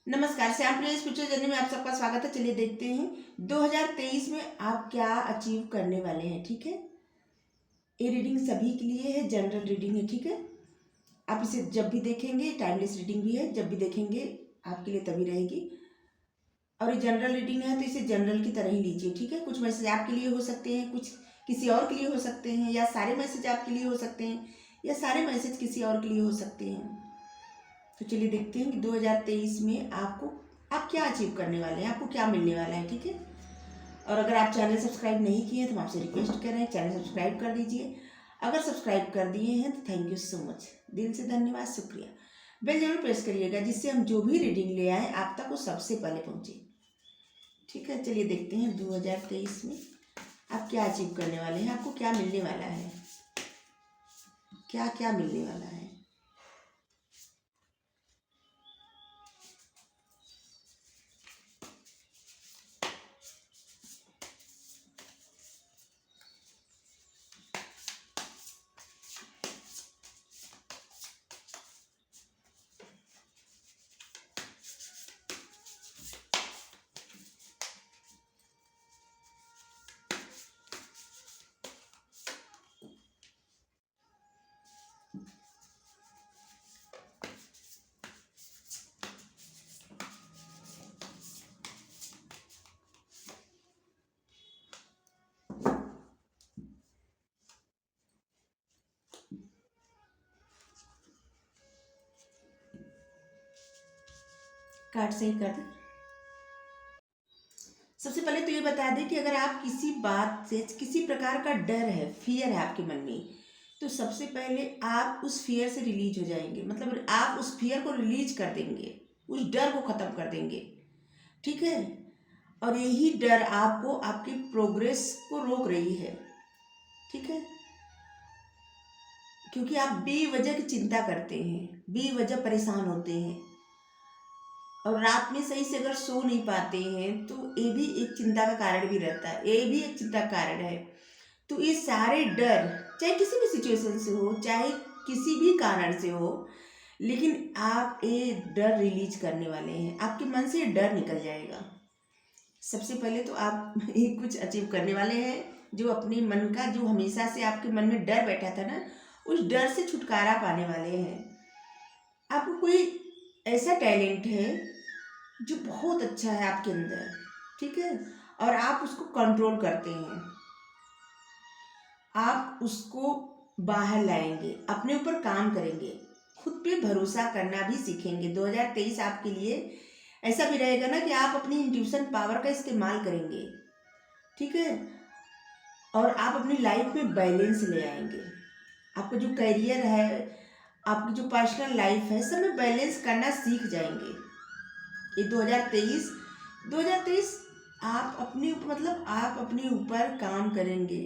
नमस्कार, श्याम प्रिय spiritual journey में आप सबका स्वागत है। चलिए देखते हैं 2023 में आप क्या अचीव करने वाले हैं। ठीक है, ये रीडिंग सभी के लिए है, जनरल रीडिंग है। ठीक है, आप इसे जब भी देखेंगे, टाइमलेस रीडिंग भी है, जब भी देखेंगे आपके लिए तभी रहेगी। और ये जनरल रीडिंग है तो इसे जनरल की तरह ही लीजिए। ठीक है, कुछ मैसेज आपके लिए हो सकते हैं, कुछ किसी और के लिए हो सकते हैं, या सारे मैसेज आपके लिए हो सकते हैं, या सारे मैसेज किसी और के लिए हो सकते हैं। तो चलिए देखते हैं कि 2023 में आप क्या अचीव करने वाले हैं, आपको क्या मिलने वाला है। ठीक है, और अगर आप चैनल सब्सक्राइब नहीं किए हैं तो हम आपसे रिक्वेस्ट कर रहे हैं चैनल सब्सक्राइब कर दीजिए। अगर सब्सक्राइब कर दिए हैं तो थैंक यू सो मच, दिल से धन्यवाद, शुक्रिया। बेल जरूर प्रेस करिएगा जिससे हम जो भी रीडिंग ले आए आप तक वो सबसे पहले पहुंचे। ठीक है, चलिए देखते हैं 2023 में आप क्या अचीव करने वाले हैं, आपको क्या मिलने वाला है, क्या क्या मिलने वाला है। कार्ड सही कर दें। सबसे पहले तो ये बता दें कि अगर आप किसी बात से किसी प्रकार का डर है, फियर है आपके मन में, तो सबसे पहले आप उस फियर से रिलीज हो जाएंगे। मतलब आप उस फियर को रिलीज कर देंगे, उस डर को ख़त्म कर देंगे। ठीक है, और यही डर आपको आपकी प्रोग्रेस को रोक रही है। ठीक है, क्योंकि आप बेवजह की चिंता करते हैं, बेवजह परेशान होते हैं, और रात में सही से अगर सो नहीं पाते हैं तो ये भी एक चिंता का कारण भी रहता है, ये भी एक चिंता का कारण है। तो ये सारे डर, चाहे किसी भी सिचुएशन से हो, चाहे किसी भी कारण से हो, लेकिन आप ये डर रिलीज करने वाले हैं, आपके मन से ये डर निकल जाएगा। सबसे पहले तो आप ये कुछ अचीव करने वाले हैं, जो अपने मन का, जो हमेशा से आपके मन में डर बैठा था ना, उस डर से छुटकारा पाने वाले हैं। आपको कोई ऐसा टैलेंट है जो बहुत अच्छा है आपके अंदर। ठीक है, और आप उसको कंट्रोल करते हैं, आप उसको बाहर लाएंगे, अपने ऊपर काम करेंगे, खुद पे भरोसा करना भी सीखेंगे। 2023 आपके लिए ऐसा भी रहेगा ना कि आप अपनी इंट्यूशन पावर का इस्तेमाल करेंगे। ठीक है, और आप अपनी लाइफ में बैलेंस ले आएंगे। आपका जो करियर है, आपकी जो पर्सनल लाइफ है, सब में बैलेंस करना सीख जाएंगे। ये 2023 आप अपने ऊपर, मतलब आप अपने ऊपर काम करेंगे।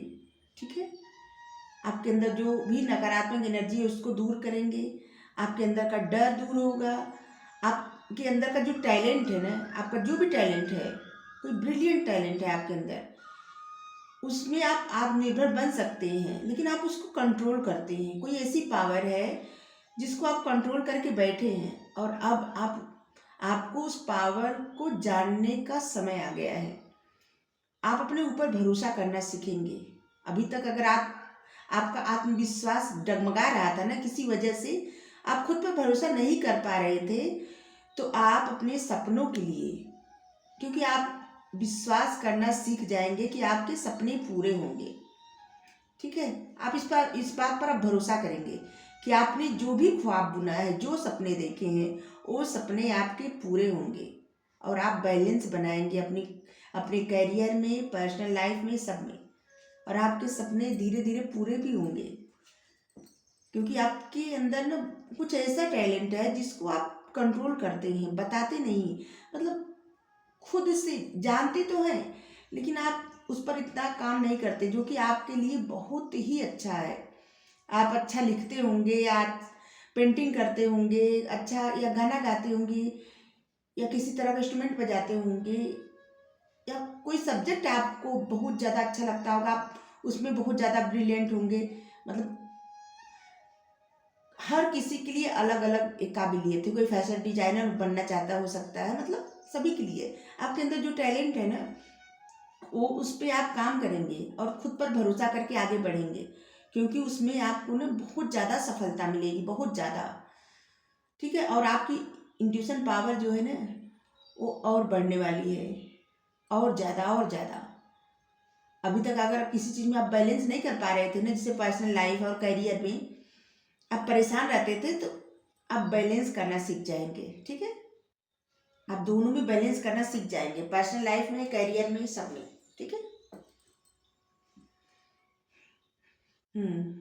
ठीक है, आपके अंदर जो भी नकारात्मक एनर्जी है उसको दूर करेंगे, आपके अंदर का डर दूर होगा, आपके अंदर का जो टैलेंट है ना, आपका जो भी टैलेंट है, कोई ब्रिलियंट टैलेंट है आपके अंदर, उसमें आप आत्मनिर्भर बन सकते हैं, लेकिन आप उसको कंट्रोल करते हैं। कोई ऐसी पावर है जिसको आप कंट्रोल करके बैठे हैं, और अब आपको उस पावर को जानने का समय आ गया है। आप अपने ऊपर भरोसा करना सीखेंगे। अभी तक अगर आपका आत्मविश्वास डगमगा रहा था ना, किसी वजह से आप खुद पर भरोसा नहीं कर पा रहे थे, तो आप अपने सपनों के लिए, क्योंकि आप विश्वास करना सीख जाएंगे कि आपके सपने पूरे होंगे। ठीक है, आप इस बात पर आप भरोसा करेंगे कि आपने जो भी ख्वाब बुना है, जो सपने देखे हैं, वो सपने आपके पूरे होंगे, और आप बैलेंस बनाएंगे अपने करियर में, पर्सनल लाइफ में, सब में, और आपके सपने धीरे धीरे पूरे भी होंगे। क्योंकि आपके अंदर ना कुछ ऐसा टैलेंट है जिसको आप कंट्रोल करते हैं, बताते नहीं। मतलब खुद से जानते तो हैं, लेकिन आप उस पर इतना काम नहीं करते, जो कि आपके लिए बहुत ही अच्छा है। आप अच्छा लिखते होंगे, आप पेंटिंग करते होंगे, अच्छा, या गाना गाते होंगे, या किसी तरह का इंस्ट्रूमेंट बजाते होंगे, या कोई सब्जेक्ट आपको बहुत ज़्यादा अच्छा लगता होगा, आप उसमें बहुत ज़्यादा ब्रिलियंट होंगे। मतलब हर किसी के लिए अलग अलग एक काबिलियत है। कोई फैशन डिजाइनर बनना चाहता हो सकता है, मतलब सभी के लिए आपके अंदर जो टैलेंट है ना, वो उस पर आप काम करेंगे और खुद पर भरोसा करके आगे बढ़ेंगे, क्योंकि उसमें आपको ना बहुत ज़्यादा सफलता मिलेगी, बहुत ज़्यादा। ठीक है, और आपकी इंट्यूशन पावर जो है ना, वो और बढ़ने वाली है, और ज़्यादा और ज़्यादा। अभी तक अगर आप किसी चीज़ में आप बैलेंस नहीं कर पा रहे थे ना, जैसे पर्सनल लाइफ और करियर में आप परेशान रहते थे, तो आप बैलेंस करना सीख जाएंगे। ठीक है, आप दोनों में बैलेंस करना सीख जाएंगे, पर्सनल लाइफ में, करियर में, सब में। ठीक है। हम्म।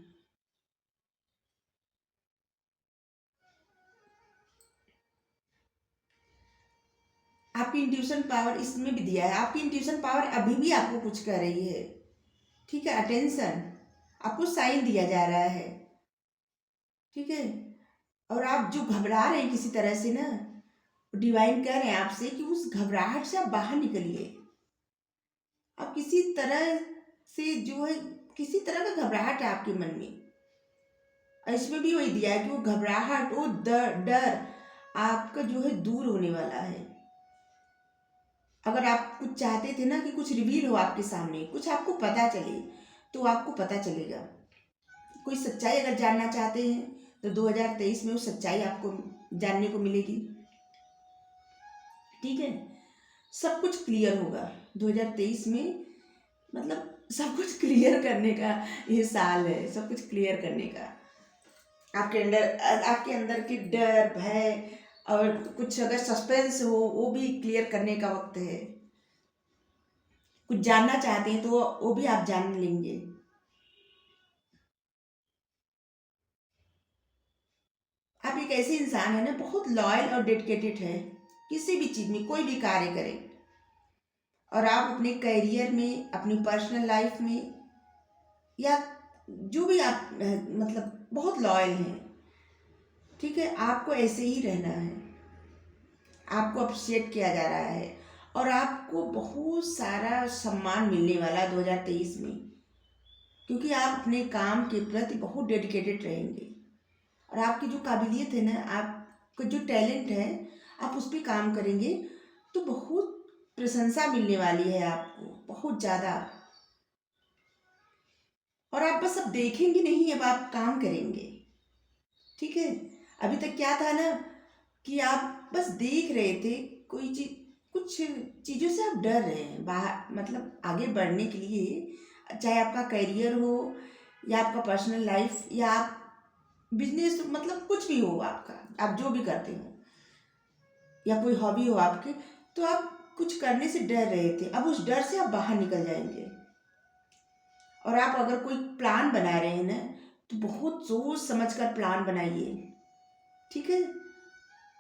आपकी इंट्यूशन पावर इसमें भी दिया है, आपकी इंट्यूशन पावर अभी भी आपको कुछ कर रही है। ठीक है, अटेंशन, आपको साइन दिया जा रहा है। ठीक है, और आप जो घबरा रहे हैं किसी तरह से ना, डिवाइन कह रहे हैं आपसे कि उस घबराहट से आप बाहर निकलिए। आप किसी तरह से जो है, किसी तरह का घबराहट है आपके मन में, और इसमें भी वही दिया है कि वो घबराहट, वो डर डर आपका जो है दूर होने वाला है। अगर आप कुछ चाहते थे ना कि कुछ रिवील हो आपके सामने, कुछ आपको पता चले, तो आपको पता चलेगा। कोई सच्चाई अगर जानना चाहते हैं तो 2023 में वो सच्चाई आपको जानने को मिलेगी। ठीक है, सब कुछ क्लियर होगा 2023 में, मतलब सब कुछ क्लियर करने का ये साल है, सब कुछ क्लियर करने का। आपके अंदर की डर, भय और कुछ अगर सस्पेंस हो, वो भी क्लियर करने का वक्त है। कुछ जानना चाहते हैं तो वो भी आप जान लेंगे। आप एक ऐसे इंसान है ना, बहुत लॉयल और डेडिकेटेड है, किसी भी चीज़ में कोई भी कार्य करें, और आप अपने करियर में, अपनी पर्सनल लाइफ में, या जो भी आप मतलब बहुत लॉयल हैं। ठीक है, आपको ऐसे ही रहना है, आपको अप्रिशिएट किया जा रहा है, और आपको बहुत सारा सम्मान मिलने वाला है 2023 में, क्योंकि आप अपने काम के प्रति बहुत डेडिकेटेड रहेंगे, और आपकी जो काबिलियत है ना, आपका जो टैलेंट है, आप उस पर काम करेंगे तो बहुत प्रशंसा मिलने वाली है आपको, बहुत ज़्यादा। और आप बस अब देखेंगे नहीं, अब आप काम करेंगे। ठीक है, अभी तक क्या था ना कि आप बस देख रहे थे कोई चीज, कुछ चीज़ों से आप डर रहे हैं बाहर, मतलब आगे बढ़ने के लिए, चाहे आपका करियर हो, या आपका पर्सनल लाइफ, या आप बिजनेस, मतलब कुछ भी हो आपका, आप जो भी करते हो, या कोई हॉबी हो आपकी, तो आप कुछ करने से डर रहे थे, अब उस डर से आप बाहर निकल जाएंगे। और आप अगर कोई प्लान बना रहे हैं ना, तो बहुत सोच समझ कर प्लान बनाइए। ठीक है,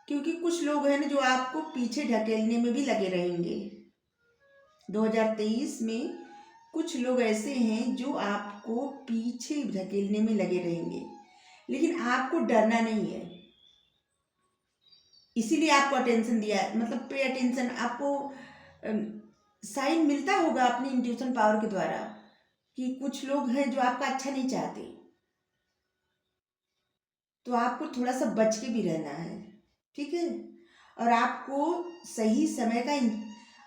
क्योंकि कुछ लोग हैं ना जो आपको पीछे ढकेलने में भी लगे रहेंगे 2023 में। कुछ लोग ऐसे हैं जो आपको पीछे ढकेलने में लगे रहेंगे, लेकिन आपको डरना नहीं है, इसीलिए आपको अटेंशन दिया है, मतलब पे अटेंशन। आपको साइन मिलता होगा अपनी इंट्यूशन पावर के द्वारा कि कुछ लोग हैं जो आपका अच्छा नहीं चाहते, तो आपको थोड़ा सा बच के भी रहना है। ठीक है, और आपको सही समय का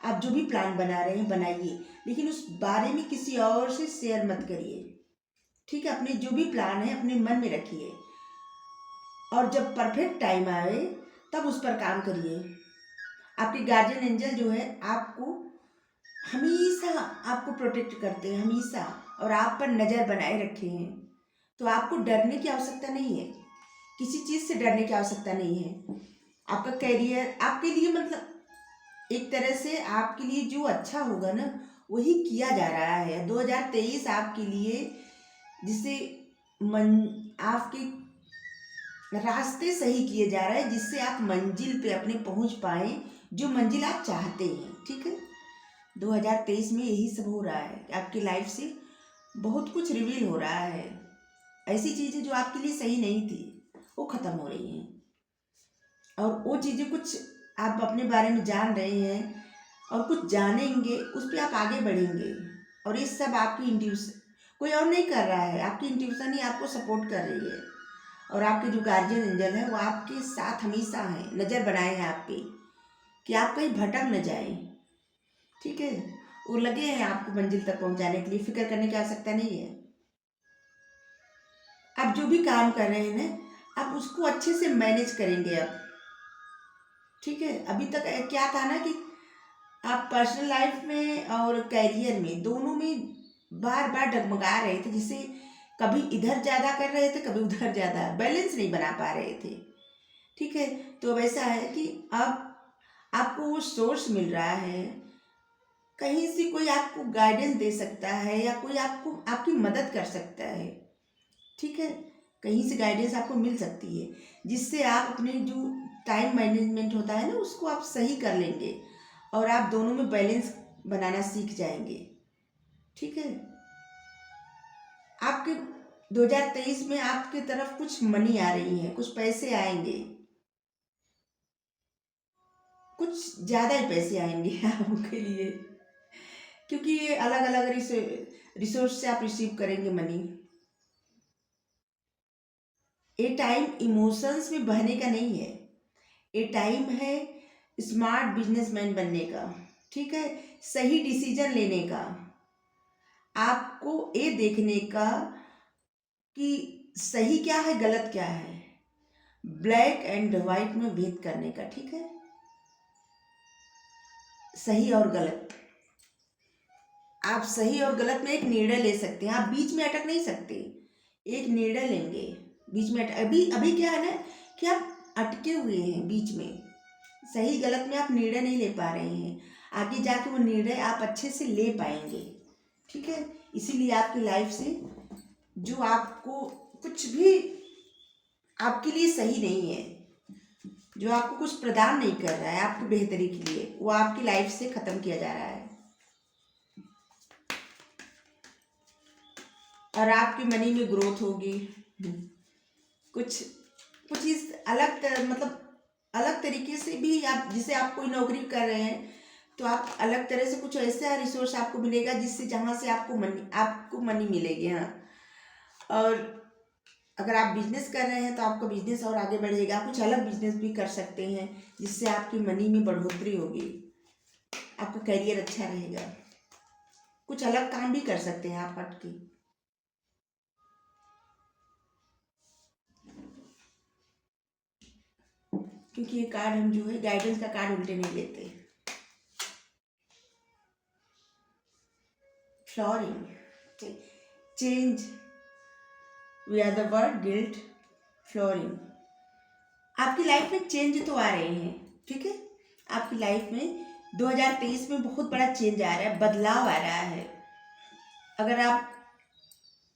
आप जो भी प्लान बना रहे हैं बनाइए, लेकिन उस बारे में किसी और से शेयर मत करिए। ठीक है, अपने जो भी प्लान है अपने मन में रखिए, और जब परफेक्ट टाइम आए तब उस पर काम करिए। आपके गार्जियन एंजल जो है आपको हमेशा, आपको प्रोटेक्ट करते हैं हमेशा, और आप पर नज़र बनाए रखे हैं, तो आपको डरने की आवश्यकता नहीं है, किसी चीज़ से डरने की आवश्यकता नहीं है। आपका करियर आपके लिए, मतलब एक तरह से आपके लिए जो अच्छा होगा ना, वही किया जा रहा है 2023 आपके लिए, जिससे मन आपके रास्ते सही किए जा रहे हैं, जिससे आप मंजिल पे अपने पहुंच पाए, जो मंजिल आप चाहते हैं। ठीक है, 2023 में यही सब हो रहा है कि आपकी लाइफ से बहुत कुछ रिवील हो रहा है, ऐसी चीज़ें जो आपके लिए सही नहीं थी वो ख़त्म हो रही हैं, और वो चीज़ें कुछ आप अपने बारे में जान रहे हैं, और कुछ जानेंगे, उस पर आप आगे बढ़ेंगे। और ये सब आपकी इंट्यूशन, कोई और नहीं कर रहा है, आपकी इंट्यूशन ही आपको सपोर्ट कर रही है, और आपके जो गार्जियन एंजल है वो आपके साथ हमेशा हैं, नज़र बनाए हैं आप पे कि आप कहीं भटक न जाएं। ठीक है, वो लगे हैं आपको मंजिल तक पहुंचाने के लिए, फिक्र करने की आवश्यकता नहीं है। आप जो भी काम कर रहे हैं ना, आप उसको अच्छे से मैनेज करेंगे अब। ठीक है, अभी तक क्या था ना कि आप पर्सनल लाइफ में और कैरियर में दोनों में बार बार डगमगा रहे थे, जिससे कभी इधर ज़्यादा कर रहे थे, कभी उधर ज़्यादा, बैलेंस नहीं बना पा रहे थे। ठीक है, तो वैसा है कि अब आपको वो सोर्स मिल रहा है, कहीं से कोई आपको गाइडेंस दे सकता है या कोई आपको आपकी मदद कर सकता है। ठीक है, कहीं से गाइडेंस आपको मिल सकती है, जिससे आप अपने जो टाइम मैनेजमेंट होता है ना उसको आप सही कर लेंगे और आप दोनों में बैलेंस बनाना सीख जाएंगे। ठीक है, आपके 2023 में आपकी तरफ कुछ मनी आ रही है, कुछ पैसे आएंगे, कुछ ज़्यादा ही पैसे आएंगे आपके लिए, क्योंकि ये अलग अलग रिसोर्स से आप रिसीव करेंगे मनी। ये टाइम इमोशंस में बहने का नहीं है, ये टाइम है स्मार्ट बिजनेसमैन बनने का। ठीक है, सही डिसीजन लेने का, आपको ये देखने का कि सही क्या है गलत क्या है, ब्लैक एंड वाइट में भेद करने का। ठीक है, सही और गलत, आप सही और गलत में एक निर्णय ले सकते हैं, आप बीच में अटक नहीं सकते। एक निर्णय लेंगे, बीच में अभी अभी क्या है ना कि आप अटके हुए हैं बीच में, सही गलत में आप निर्णय नहीं ले पा रहे हैं, आगे जाके वो निर्णय आप अच्छे से ले पाएंगे। ठीक है, इसीलिए आपकी लाइफ से जो आपको कुछ भी आपके लिए सही नहीं है, जो आपको कुछ प्रदान नहीं कर रहा है आपकी बेहतरी के लिए, वो आपकी लाइफ से ख़त्म किया जा रहा है और आपकी मनी में ग्रोथ होगी। कुछ कुछ इस मतलब अलग तरीके से भी, आप जिसे आप कोई नौकरी कर रहे हैं तो आप अलग तरह से कुछ ऐसा रिसोर्स आपको मिलेगा जिससे जहाँ से आपको मनी मिलेगी। हाँ, और अगर आप बिजनेस कर रहे हैं तो आपका बिजनेस और आगे बढ़ेगा, कुछ अलग बिजनेस भी कर सकते हैं जिससे आपकी मनी में बढ़ोतरी होगी, आपका करियर अच्छा रहेगा, कुछ अलग काम भी कर सकते हैं आप हट के। क्योंकि ये कार्ड हम जो है गाइडेंस का कार्ड उल्टे नहीं लेते। Flooring, change, we are the word guilt, flooring. आपकी लाइफ में चेंज तो आ रहे हैं। ठीक है, आपकी लाइफ में 2023 में बहुत बड़ा चेंज आ रहा है, बदलाव आ रहा है। अगर आप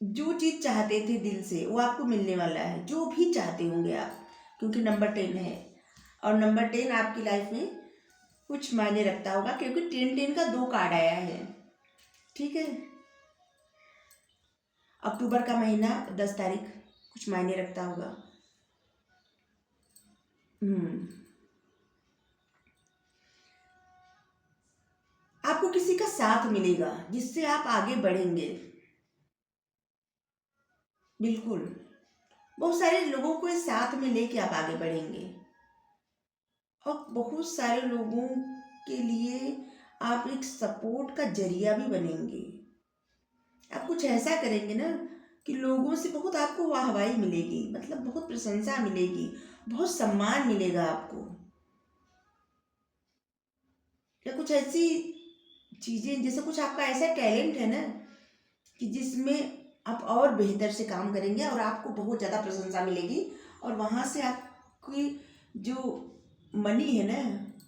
जो चीज़ चाहते थे दिल से वो आपको मिलने वाला है, जो भी चाहते होंगे आप, क्योंकि नंबर 10 है और नंबर 10 आपकी लाइफ में कुछ मायने रखता होगा, क्योंकि 10-10 का 2 कार्ड आया है। ठीक है, अक्टूबर का महीना 10 तारीख कुछ मायने रखता होगा। आपको किसी का साथ मिलेगा जिससे आप आगे बढ़ेंगे। बिल्कुल, बहुत सारे लोगों को इस साथ में लेके आप आगे बढ़ेंगे और बहुत सारे लोगों के लिए आप एक सपोर्ट का जरिया भी बनेंगे। आप कुछ ऐसा करेंगे ना कि लोगों से बहुत आपको वाहवाही मिलेगी, मतलब बहुत प्रशंसा मिलेगी, बहुत सम्मान मिलेगा आपको, या कुछ ऐसी चीज़ें जैसे कुछ आपका ऐसा टैलेंट है ना कि जिसमें आप और बेहतर से काम करेंगे और आपको बहुत ज़्यादा प्रशंसा मिलेगी और वहाँ से आपकी जो मनी है ना,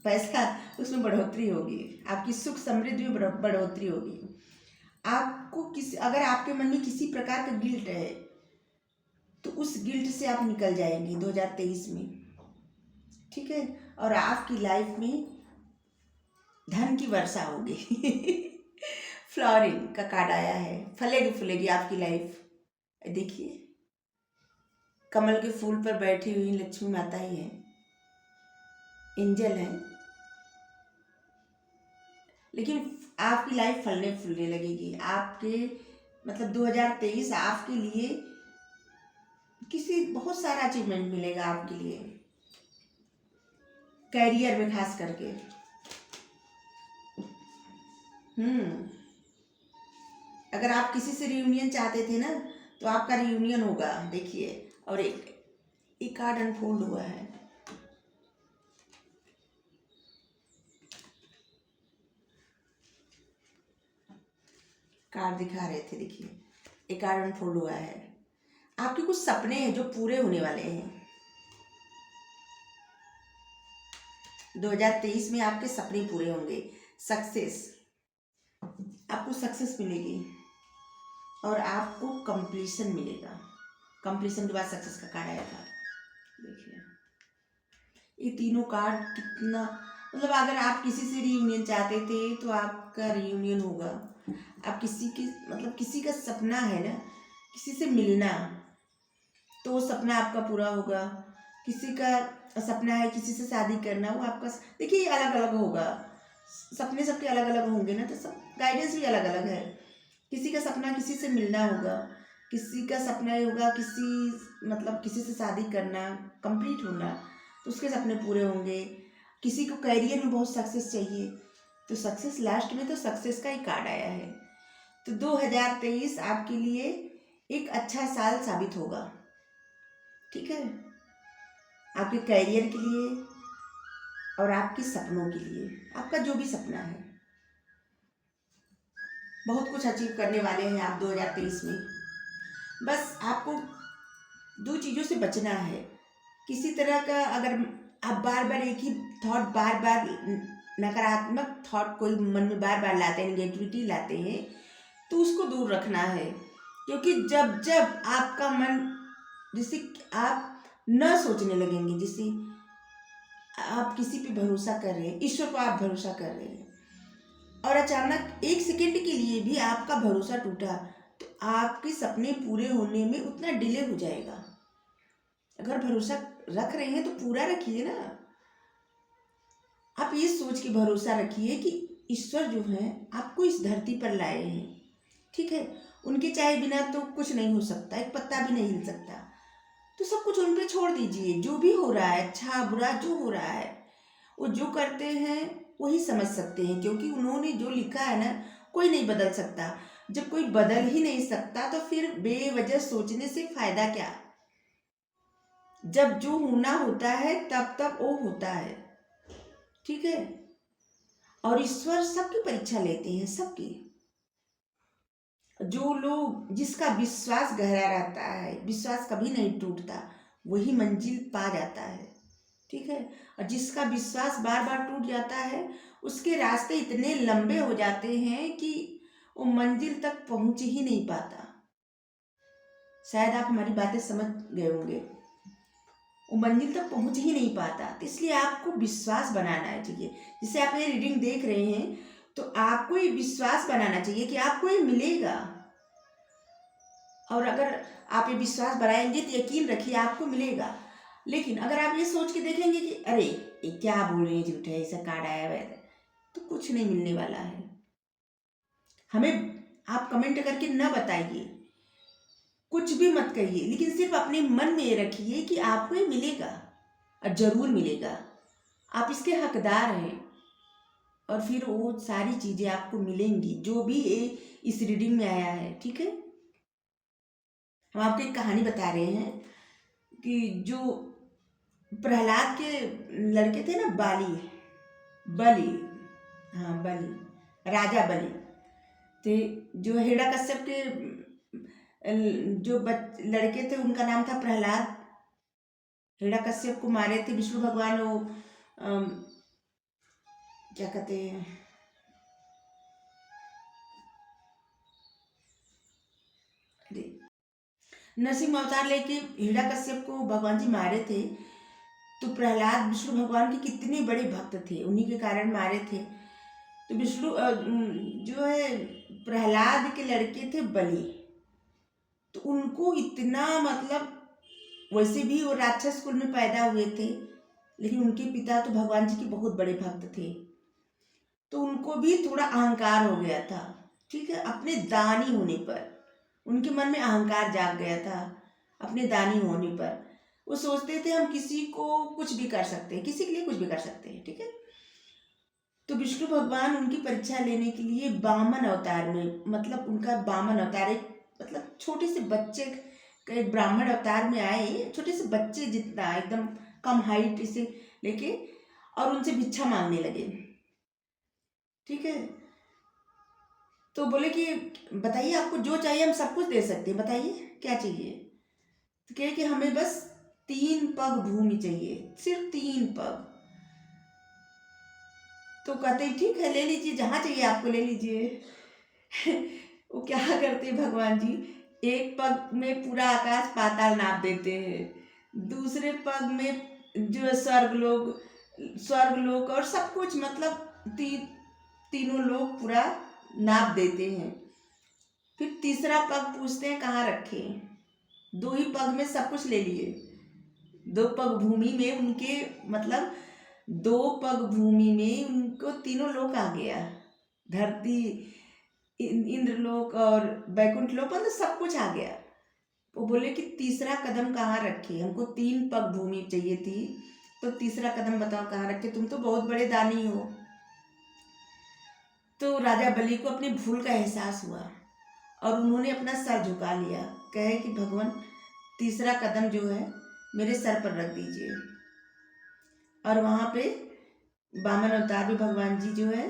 पैसा, उसमें बढ़ोतरी होगी, आपकी सुख समृद्धि में बढ़ोतरी होगी। आपको अगर आपके मन में किसी प्रकार का गिल्ट है तो उस गिल्ट से आप निकल जाएंगे 2023 में। ठीक है, और आपकी लाइफ में धन की वर्षा होगी फ्लोरिंग का कार्ड आया है, फलेगी फूलेगी आपकी लाइफ। देखिए, कमल के फूल पर बैठी हुई लक्ष्मी माता ही है, एंजल है, लेकिन आपकी लाइफ फलने फूलने लगेगी। आपके मतलब 2023 आपके लिए किसी बहुत सारा अचीवमेंट मिलेगा आपके लिए, कैरियर में खास करके। अगर आप किसी से रियूनियन चाहते थे ना, तो आपका रियूनियन होगा, देखिए। और एक कार्ड अनफोल्ड हुआ है। कार्ड दिखा रहे थे, देखिए एक कार्ड अनफोल्ड हुआ है। आपके कुछ सपने हैं जो पूरे होने वाले हैं। 2023 में आपके सपने पूरे होंगे। सक्सेस, आपको सक्सेस मिलेगी और आपको कंप्लीशन मिलेगा। कंप्लीशन के बाद सक्सेस का कार्ड आया था, देखिए। ये तीनों कार्ड कितना, मतलब अगर आप किसी से रियूनियन चाहते थे तो आपका रियूनियन होगा। आप किसी की, मतलब किसी का सपना है ना, किसी से मिलना, तो वो सपना आपका पूरा होगा। किसी का सपना है किसी से शादी करना, वो आपका, देखिए अलग अलग होगा। सपने सबके अलग अलग होंगे ना, तो सब गाइडेंस भी अलग अलग है। किसी का सपना किसी से मिलना होगा, किसी का सपना ये होगा किसी, मतलब किसी से शादी करना, कंप्लीट होना, तो उसके सपने पूरे होंगे। किसी को कैरियर में बहुत सक्सेस चाहिए, तो सक्सेस, लास्ट में तो सक्सेस का ही कार्ड आया है। तो 2023 आपके लिए एक अच्छा साल साबित होगा, ठीक है, आपके कैरियर के लिए और आपके सपनों के लिए। आपका जो भी सपना है, बहुत कुछ अचीव करने वाले हैं आप 2023 में। बस आपको दो चीज़ों से बचना है। किसी तरह का, अगर आप बार बार एक ही थॉट, बार बार नकारात्मक थॉट कोई मन में बार बार लाते हैं, नेगेटिविटी लाते हैं, तो उसको दूर रखना है। क्योंकि जब जब आपका मन, जिससे आप न सोचने लगेंगे, जिससे आप किसी पे भरोसा कर रहे हैं, ईश्वर पर आप भरोसा कर रहे हैं, और अचानक एक सेकंड के लिए भी आपका भरोसा टूटा, तो आपके सपने पूरे होने में उतना डिले हो जाएगा। अगर भरोसा रख रहे हैं तो पूरा रखिए ना। आप ये सोच के भरोसा रखिए कि ईश्वर जो है आपको इस धरती पर लाए हैं, ठीक है। उनके चाहे बिना तो कुछ नहीं हो सकता, एक पत्ता भी नहीं हिल सकता। तो सब कुछ उन पे छोड़ दीजिए। जो भी हो रहा है, अच्छा बुरा जो हो रहा है, वो जो करते हैं वही समझ सकते हैं, क्योंकि उन्होंने जो लिखा है ना, कोई नहीं बदल सकता। जब कोई बदल ही नहीं सकता तो फिर बेवजह सोचने से फायदा क्या। जब जो होना होता है तब तब वो होता है, ठीक है। और ईश्वर सबकी परीक्षा लेते हैं, सबकी। जो लोग, जिसका विश्वास गहरा रहता है, विश्वास कभी नहीं टूटता, वही मंजिल पा जाता है, ठीक है। और जिसका विश्वास बार बार टूट जाता है, उसके रास्ते इतने लंबे हो जाते हैं कि वो मंजिल तक पहुंच ही नहीं पाता। शायद आप हमारी बातें समझ गए होंगे। वो मंजिल तक पहुंच ही नहीं पाता। तो इसलिए आपको विश्वास बनाना है, चाहिए। जिसे आप ये रीडिंग देख रहे हैं, तो आपको ये विश्वास बनाना चाहिए कि आपको ये मिलेगा। और अगर आप ये विश्वास बनाएंगे तो यकीन रखिए आपको मिलेगा। लेकिन अगर आप ये सोच के देखेंगे कि अरे ये क्या बोल रहे हैं, झूठ है, ऐसा कार्ड आया हुआ है, तो कुछ नहीं मिलने वाला है। हमें आप कमेंट करके न बताइए, कुछ भी मत कहिए, लेकिन सिर्फ अपने मन में ये रखिए कि आपको ये मिलेगा और जरूर मिलेगा। आप इसके हकदार हैं, और फिर वो सारी चीजें आपको मिलेंगी जो भी इस रीडिंग में आया है, ठीक है। हम आपको एक कहानी बता रहे हैं कि जो प्रहलाद के लड़के थे ना, बलि, हाँ बलि, राजा बलि थे। जो हिरण्यकश्यप के जो लड़के थे, उनका नाम था प्रहलाद। हिरण्यकश्यप को मारे थे विष्णु भगवान। वो क्या कहते हैं, नरसिंह अवतार लेके हिरण्यकश्यप को भगवान जी मारे थे। तो प्रहलाद विष्णु भगवान के कितने बड़े भक्त थे, उन्हीं के कारण मारे थे। तो विष्णु जो है प्रहलाद के लड़के थे बलि। तो उनको इतना, मतलब वैसे भी वो राक्षस कुल में पैदा हुए थे, लेकिन उनके पिता तो भगवान जी के बहुत बड़े भक्त थे। तो उनको भी थोड़ा अहंकार हो गया था, ठीक है। अपने दानी होने पर उनके मन में अहंकार जाग गया था। अपने दानी होने पर। वो सोचते थे हम किसी को कुछ भी कर सकते हैं, किसी के लिए कुछ भी कर सकते हैं, ठीक है। तो विष्णु भगवान उनकी परीक्षा लेने के लिए वामन अवतार में, मतलब उनका वामन अवतार एक, मतलब छोटे से बच्चे एक ब्राह्मण अवतार में आए, छोटे से बच्चे जितना, एकदम कम हाइट से लेके, और उनसे भिक्षा मांगने लगे, ठीक है। तो बोले कि बताइए आपको जो चाहिए हम सब कुछ दे सकते हैं, बताइए क्या चाहिए। तो कहे कि हमें बस 3 पग भूमि चाहिए, सिर्फ 3 पग। तो कहते हैं ठीक है ले लीजिए, जहाँ चाहिए आपको ले लीजिए। वो क्या करते भगवान जी, एक पग में पूरा आकाश पाताल नाप देते हैं, दूसरे पग में जो है स्वर्ग लोक और सब कुछ, मतलब तीनों लोग पूरा नाप देते हैं। फिर तीसरा पग पूछते हैं कहाँ रखे, 2 ही पग में सब कुछ ले लिए। 2 पग भूमि में उनके, मतलब 2 पग भूमि में उनको तीनों लोक आ गया, धरती, इंद्रलोक और बैकुंठ लोक, मतलब सब कुछ आ गया। वो बोले कि तीसरा कदम कहाँ रखे, हमको 3 पग भूमि चाहिए थी, तो तीसरा कदम बताओ कहाँ रखे, तुम तो बहुत बड़े दानी हो। तो राजा बलि को अपनी भूल का एहसास हुआ और उन्होंने अपना सर झुका लिया, कहे कि भगवान तीसरा कदम जो है मेरे सर पर रख दीजिए। और वहाँ पे वामन अवतार में भगवान जी जो है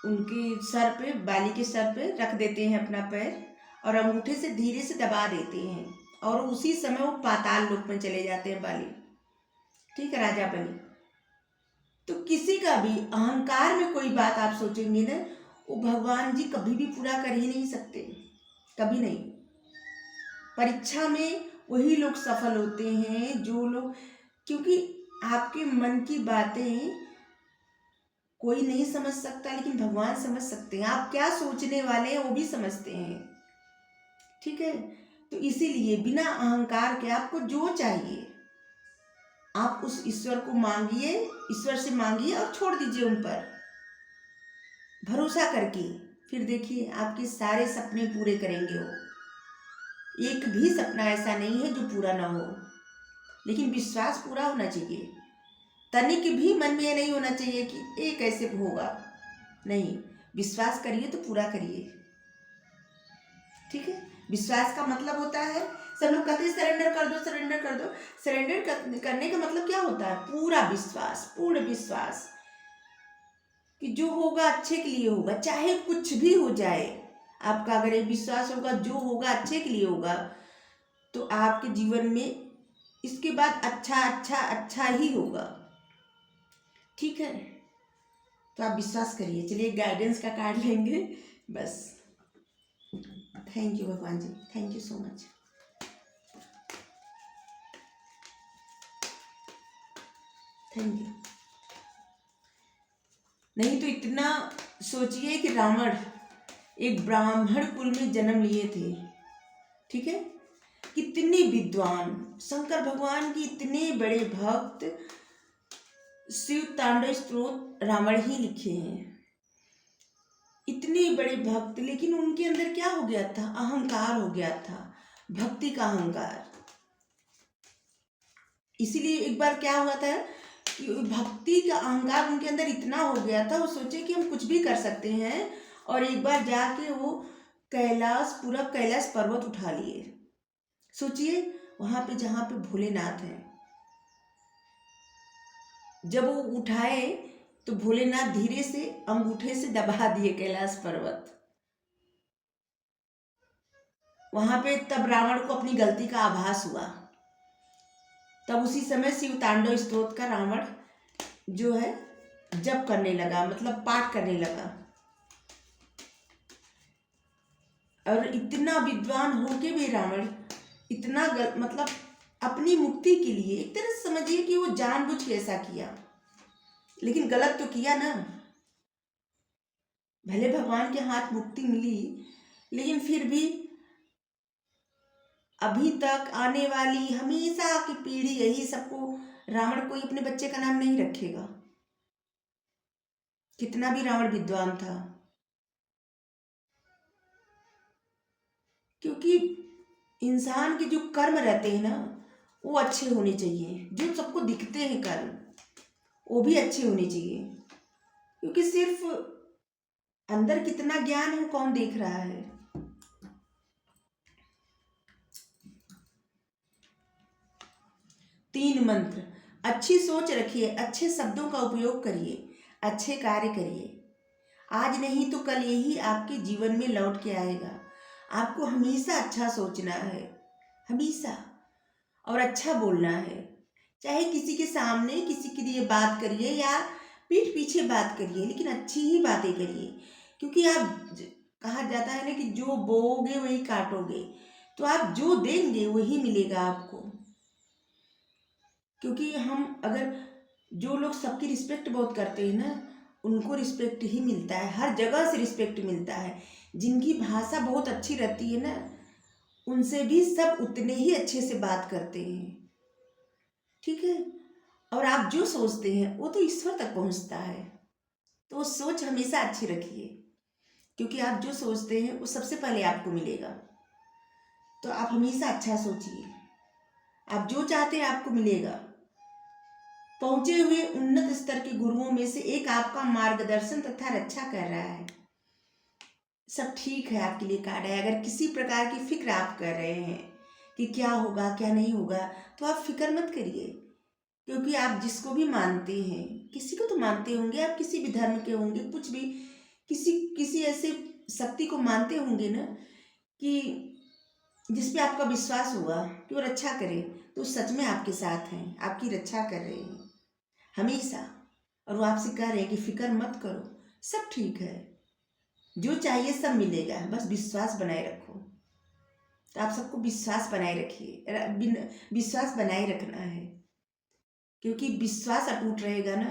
उनके सर पे, बाली के सर पे रख देते हैं अपना पैर और अंगूठे से धीरे से दबा देते हैं, और उसी समय वो पाताल लोक में चले जाते हैं बाली, ठीक है, राजा बलि। तो किसी का भी अहंकार में कोई बात आप सोचेंगे ना, वो भगवान जी कभी भी पूरा कर ही नहीं सकते, कभी नहीं। परीक्षा में वही लोग सफल होते हैं जो लोग, क्योंकि आपके मन की बातें कोई नहीं समझ सकता, लेकिन भगवान समझ सकते हैं। आप क्या सोचने वाले हैं वो भी समझते हैं, ठीक है। तो इसीलिए बिना अहंकार के आपको जो चाहिए आप उस ईश्वर को मांगिए, ईश्वर से मांगिए और छोड़ दीजिए उन पर भरोसा करके। फिर देखिए आपके सारे सपने पूरे करेंगे वो। एक भी सपना ऐसा नहीं है जो पूरा ना हो, लेकिन विश्वास पूरा होना चाहिए। तनिक भी मन में ये नहीं होना चाहिए कि ये कैसे होगा, नहीं, विश्वास करिए तो पूरा करिए, ठीक है। विश्वास का मतलब होता है, सब लोग कहते हैं सरेंडर कर दो, सरेंडर कर दो। सरेंडर करने का मतलब क्या होता है, पूरा विश्वास, पूर्ण विश्वास कि जो होगा अच्छे के लिए होगा, चाहे कुछ भी हो जाए। आपका अगर ये विश्वास होगा जो होगा अच्छे के लिए होगा, तो आपके जीवन में इसके बाद अच्छा अच्छा अच्छा ही होगा, ठीक है। तो आप विश्वास करिए। चलिए गाइडेंस का कार्ड लेंगे बस। थैंक यू भगवान जी, thank you so much. Thank you. नहीं तो इतना सोचिए कि रावण एक ब्राह्मण कुल में जन्म लिए थे, ठीक है। कितने विद्वान, शंकर भगवान की इतने बड़े भक्त, शिव तांडव स्तोत्र रावण ही लिखे हैं, इतने बड़े भक्त, लेकिन उनके अंदर क्या हो गया था, अहंकार हो गया था, भक्ति का अहंकार। इसीलिए एक बार क्या हुआ था कि भक्ति का अहंकार उनके अंदर इतना हो गया था, वो सोचे कि हम कुछ भी कर सकते हैं, और एक बार जाके वो कैलाश, पूरा कैलाश पर्वत उठा लिए। सोचिए वहां पे जहाँ पे भोलेनाथ हैं, जब वो उठाए तो भोलेनाथ धीरे से अंगूठे से दबा दिए कैलाश पर्वत। वहां पे तब रावण को अपनी गलती का आभास हुआ, तब उसी समय शिव तांडव स्तोत्र का रावण जो है जप करने लगा, मतलब पाठ करने लगा। और इतना विद्वान होके भी रावण इतना मतलब अपनी मुक्ति के लिए, एक तरह से समझिए कि वो जानबूझ के ऐसा किया, लेकिन गलत तो किया ना। भले भगवान के हाथ मुक्ति मिली, लेकिन फिर भी अभी तक आने वाली हमेशा की पीढ़ी यही सबको, रावण कोई अपने बच्चे का नाम नहीं रखेगा, कितना भी रावण विद्वान था, क्योंकि इंसान के जो कर्म रहते हैं ना वो अच्छे होने चाहिए, जो सबको दिखते हैं कर्म वो भी अच्छे होने चाहिए, क्योंकि सिर्फ अंदर कितना ज्ञान है कौन देख रहा है। 3 मंत्र। अच्छी सोच रखिए, अच्छे शब्दों का उपयोग करिए, अच्छे कार्य करिए। आज नहीं तो कल यही आपके जीवन में लौट के आएगा। आपको हमेशा अच्छा सोचना है, हमेशा, और अच्छा बोलना है। चाहे किसी के सामने किसी के लिए बात करिए या पीठ पीछे बात करिए, लेकिन अच्छी ही बातें करिए, क्योंकि कहा जाता है ना कि जो बोओगे वही काटोगे। तो आप जो देंगे वही मिलेगा आपको। क्योंकि हम अगर, जो लोग सबकी रिस्पेक्ट बहुत करते हैं ना उनको रिस्पेक्ट ही मिलता है, हर जगह से रिस्पेक्ट मिलता है। जिनकी भाषा बहुत अच्छी रहती है ना उनसे भी सब उतने ही अच्छे से बात करते हैं, ठीक है। और आप जो सोचते हैं वो तो ईश्वर तक पहुंचता है। तो वो सोच हमेशा अच्छी रखिए, क्योंकि आप जो सोचते हैं वो सबसे पहले आपको मिलेगा। तो आप हमेशा अच्छा सोचिए, आप जो चाहते हैं आपको मिलेगा। पहुंचे हुए उन्नत स्तर के गुरुओं में से एक आपका मार्गदर्शन तथा रक्षा कर रहा है। सब ठीक है, आपके लिए कार्ड है। अगर किसी प्रकार की फिक्र आप कर रहे हैं कि क्या होगा क्या नहीं होगा, तो आप फिक्र मत करिए, क्योंकि आप जिसको भी मानते हैं, किसी को तो मानते होंगे आप, किसी भी धर्म के होंगे, कुछ भी, किसी किसी ऐसे शक्ति को मानते होंगे ना कि जिस पे आपका विश्वास हुआ कि वो रक्षा करे, तो सच में आपके साथ हैं, आपकी रक्षा कर रहे हैं हमेशा। और वो आपसे कह रहे हैं कि फिक्र मत करो, सब ठीक है, जो चाहिए सब मिलेगा, बस विश्वास बनाए रखो। तो आप सबको विश्वास बनाए रखिए, विश्वास बनाए रखना है, क्योंकि विश्वास अटूट रहेगा ना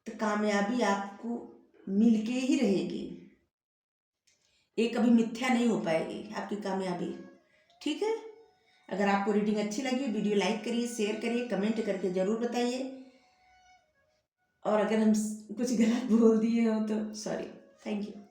तो कामयाबी आपको मिलके ही रहेगी। ये कभी मिथ्या नहीं हो पाएगी आपकी कामयाबी, ठीक है। अगर आपको रीडिंग अच्छी लगी वीडियो लाइक करिए, शेयर करिए, कमेंट करके ज़रूर बताइए। और अगर हम कुछ गलत बोल दिए हो तो सॉरी। Thank you.